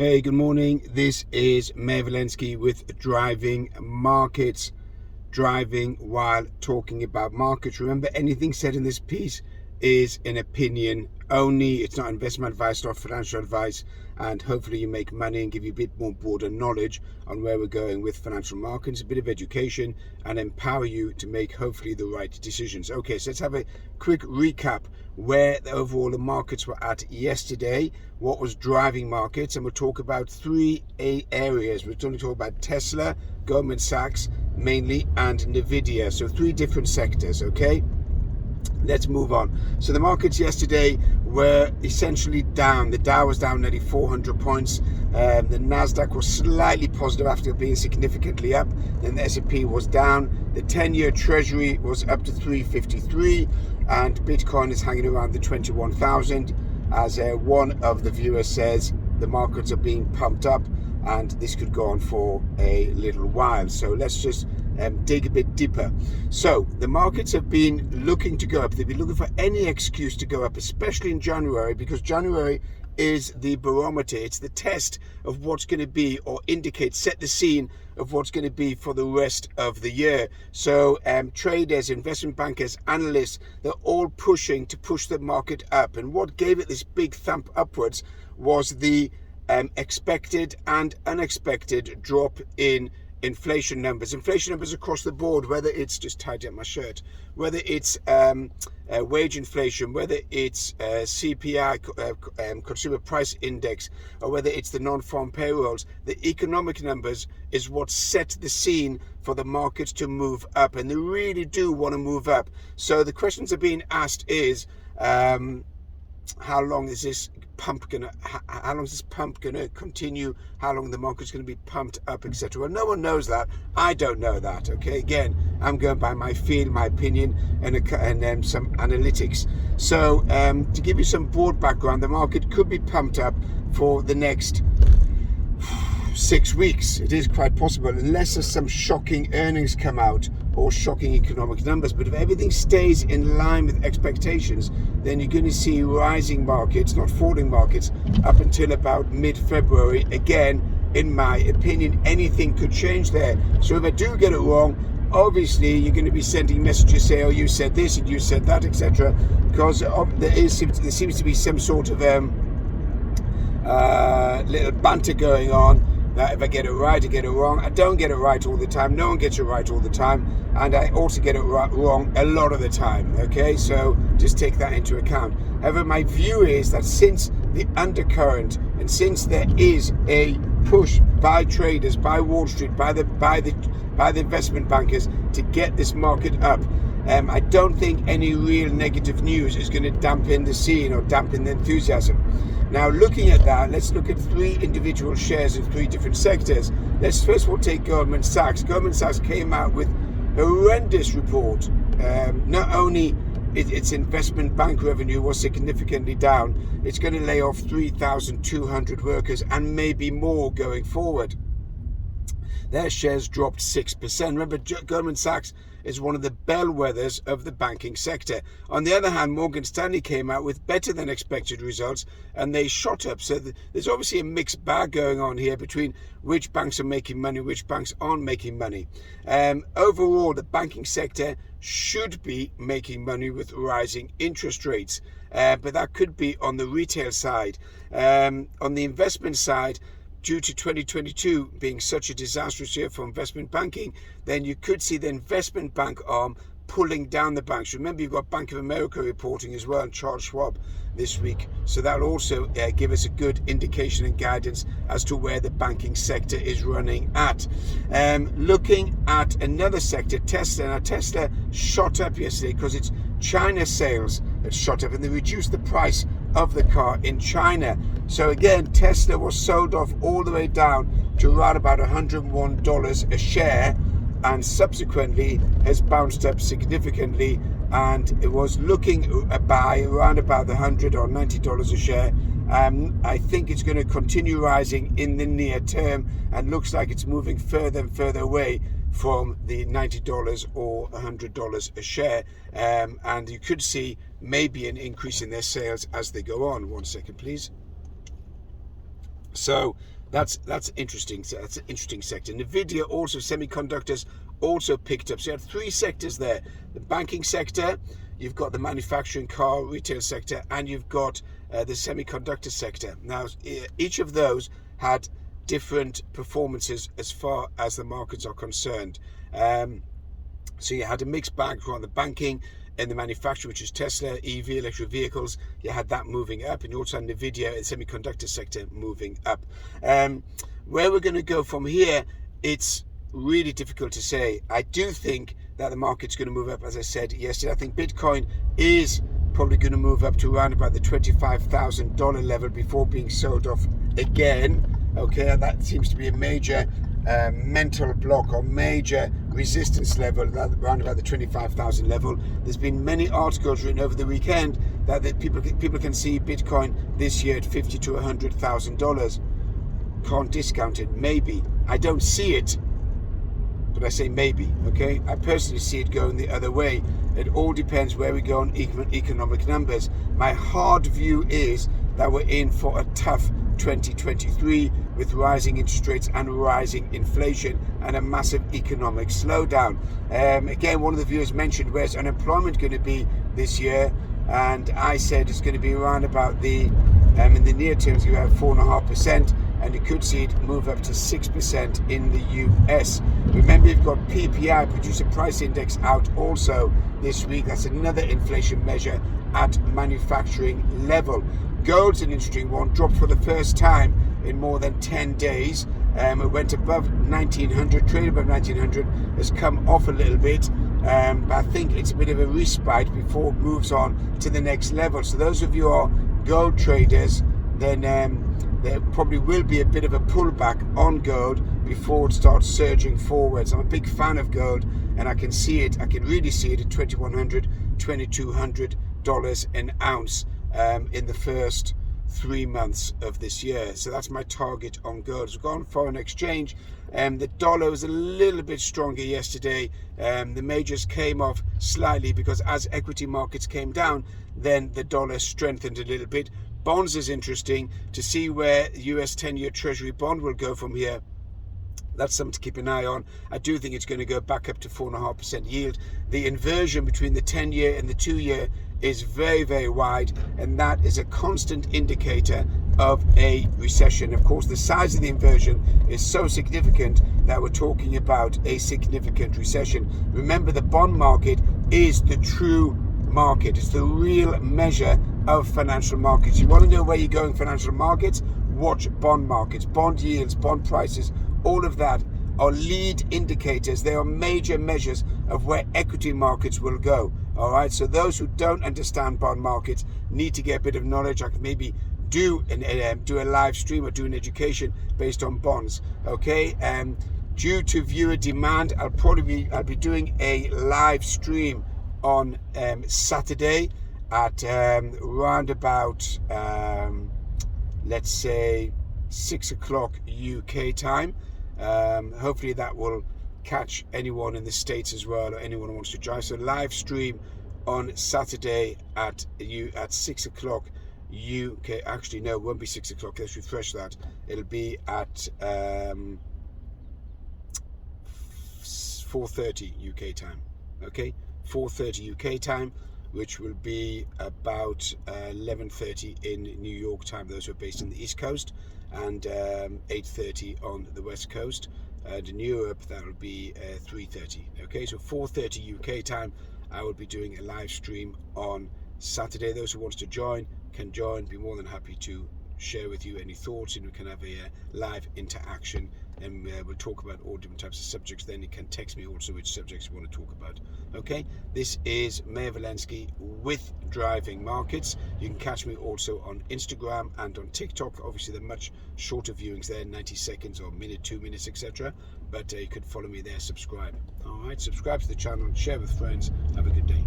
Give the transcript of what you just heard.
Hey, good morning. This is Mayor Valensky with Driving Markets, driving while talking about markets. Remember, anything said in this piece is an opinion only. It's not investment advice, not financial advice, and hopefully you make money and give you a bit more broader knowledge on where we're going with financial markets, a bit of education, and empower you to make hopefully the right decisions. Okay, so let's have a quick recap where overall the markets were at yesterday, what was driving markets, and we'll talk about three areas. We're going to talk about Tesla, Goldman Sachs mainly, and Nvidia. So three different sectors. Okay, let's move on. So the markets yesterday were essentially down. The Dow was down nearly 400 points. The Nasdaq was slightly positive after being significantly up. Then the S&P was down. The 10-year Treasury was up to 353, and Bitcoin is hanging around the 21,000. As one of the viewers says, the markets are being pumped up, and this could go on for a little while. So let's just dig a bit deeper. So the markets have been looking to go up. They've been looking for any excuse to go up, especially in January, because January is the barometer. It's the test of what's going to be, or indicate, set the scene of what's going to be for the rest of the year. So traders, investment bankers, analysts, they're all pushing to push the market up. And what gave it this big thump upwards was the expected and unexpected drop in inflation numbers across the board, whether it's just tied up my shirt, whether it's wage inflation, whether it's CPI, consumer price index, or whether it's the non-farm payrolls. The economic numbers is what set the scene for the markets to move up, and they really do want to move up. So the questions are being asked is, how long is this pump gonna continue? How long the market's gonna be pumped up, etc.? Well, no one knows that. I don't know that. Okay, again, I'm going by my feel, my opinion, and some analytics. So to give you some broad background, the market could be pumped up for the next 6 weeks. It is quite possible, unless there's some shocking earnings come out or shocking economic numbers. But if everything stays in line with expectations, then you're going to see rising markets, not falling markets, up until about mid-February. Again, in my opinion, anything could change there. So if I do get it wrong, obviously you're going to be sending messages saying, oh, you said this and you said that, etc., because there seems to be some sort of little banter going on, that if I get it right, I get it wrong. I don't get it right all the time. No one gets it right all the time. And I also get it wrong a lot of the time. Okay, so just take that into account. However, my view is that since the undercurrent, and since there is a push by traders, by Wall Street, by the investment bankers to get this market up, I don't think any real negative news is going to dampen the scene or dampen the enthusiasm. Now, looking at that, let's look at three individual shares in three different sectors. Let's first of all take Goldman Sachs. Goldman Sachs came out with a horrendous report. Not only its investment bank revenue was significantly down, it's going to lay off 3,200 workers and maybe more going forward. Their shares dropped 6%. Remember, Goldman Sachs is one of the bellwethers of the banking sector. On the other hand, Morgan Stanley came out with better than expected results, and they shot up. So there's obviously a mixed bag going on here between which banks are making money, which banks aren't making money. Overall, the banking sector should be making money with rising interest rates, but that could be on the retail side. On the investment side, due to 2022 being such a disastrous year for investment banking, then you could see the investment bank arm pulling down the banks. Remember, you've got Bank of America reporting as well, and Charles Schwab this week. So that'll also give us a good indication and guidance as to where the banking sector is running at. Looking at another sector, Tesla. Now, Tesla shot up yesterday because its China sales had shot up, and they reduced the price of the car in China. So again, Tesla was sold off all the way down to around about $101 a share, and subsequently has bounced up significantly, and it was looking a buy around about the $100 or $90 a share. I think it's going to continue rising in the near term, and looks like it's moving further and further away from the $90 or $100 a share, and you could see maybe an increase in their sales as they go on. 1 second, please. So that's interesting. So that's an interesting sector. Nvidia also, semiconductors also picked up. So you had three sectors there: the banking sector, you've got the manufacturing, car, retail sector, and you've got the semiconductor sector. Now, each of those had different performances as far as the markets are concerned. So you had a mixed bag from the banking and the manufacturer, which is Tesla, EV, electric vehicles. You had that moving up, and you also had Nvidia and semiconductor sector moving up. Where we're going to go from here, it's really difficult to say. I do think that the market's going to move up, as I said yesterday. I think Bitcoin is probably going to move up to around about the $25,000 level before being sold off again. Okay, that seems to be a major mental block or major resistance level around about the 25,000 level. There's been many articles written over the weekend that people can see Bitcoin this year at $50,000 to $100,000. Can't discount it. Maybe. I don't see it, but I say maybe. Okay, I personally see it going the other way. It all depends where we go on economic numbers. My hard view is that we're in for a tough 2023 with rising interest rates and rising inflation and a massive economic slowdown. Again, one of the viewers mentioned, where's unemployment going to be this year? And I said it's going to be around about the in the near term, you have 4.5%, and you could see it move up to 6% in the US. Remember, you've got PPI, Producer Price Index, out also this week. That's another inflation measure at manufacturing level. Gold's an interesting one, dropped for the first time in more than 10 days. It went above 1900, traded above 1900, has come off a little bit, but I think it's a bit of a respite before it moves on to the next level. So those of you who are gold traders, then there probably will be a bit of a pullback on gold before it starts surging forwards. I'm a big fan of gold, and I can see it, I can really see it at $2,100, $2,200 an ounce in the first 3 months of this year. So that's my target on gold. As we've gone foreign exchange, the dollar was a little bit stronger yesterday. The majors came off slightly because as equity markets came down, then the dollar strengthened a little bit. Bonds is interesting to see where US 10-year Treasury bond will go from here. That's something to keep an eye on. I do think it's going to go back up to 4.5% yield. The inversion between the 10-year and the 2-year is very, very wide, and that is a constant indicator of a recession. Of course, the size of the inversion is so significant that we're talking about a significant recession. Remember, the bond market is the true market. It's the real measure of financial markets. You want to know where you're going financial markets? Watch bond markets, bond yields, bond prices. All of that are lead indicators. They are major measures of where equity markets will go. All right. So those who don't understand bond markets need to get a bit of knowledge. I can maybe do a live stream or do an education based on bonds. Okay. Due to viewer demand, I'll be doing a live stream on Saturday at round about let's say 6 o'clock UK time. Hopefully that will catch anyone in the States as well, or anyone who wants to join. So live stream on Saturday at 6 o'clock UK. Actually, no, it won't be 6 o'clock. Let's refresh that. It'll be at 4:30 UK time. Okay, 4:30 UK time, which will be about 11:30 in New York time, those who are based on the East Coast, and 8:30 on the West Coast. And in Europe, that will be 3:30. Okay, so 4:30 UK time, I will be doing a live stream on Saturday. Those who want to join can join. Be more than happy to share with you any thoughts, and we can have a live interaction, and we'll talk about all different types of subjects. Then you can text me also which subjects you want to talk about. Okay, this is Mayor Valensky with Driving Markets. You can catch me also on Instagram and on TikTok. Obviously they're much shorter viewings there, 90 seconds or minute, 2 minutes, etc. But you could follow me there, subscribe. All right, subscribe to the channel, share with friends. Have a good day.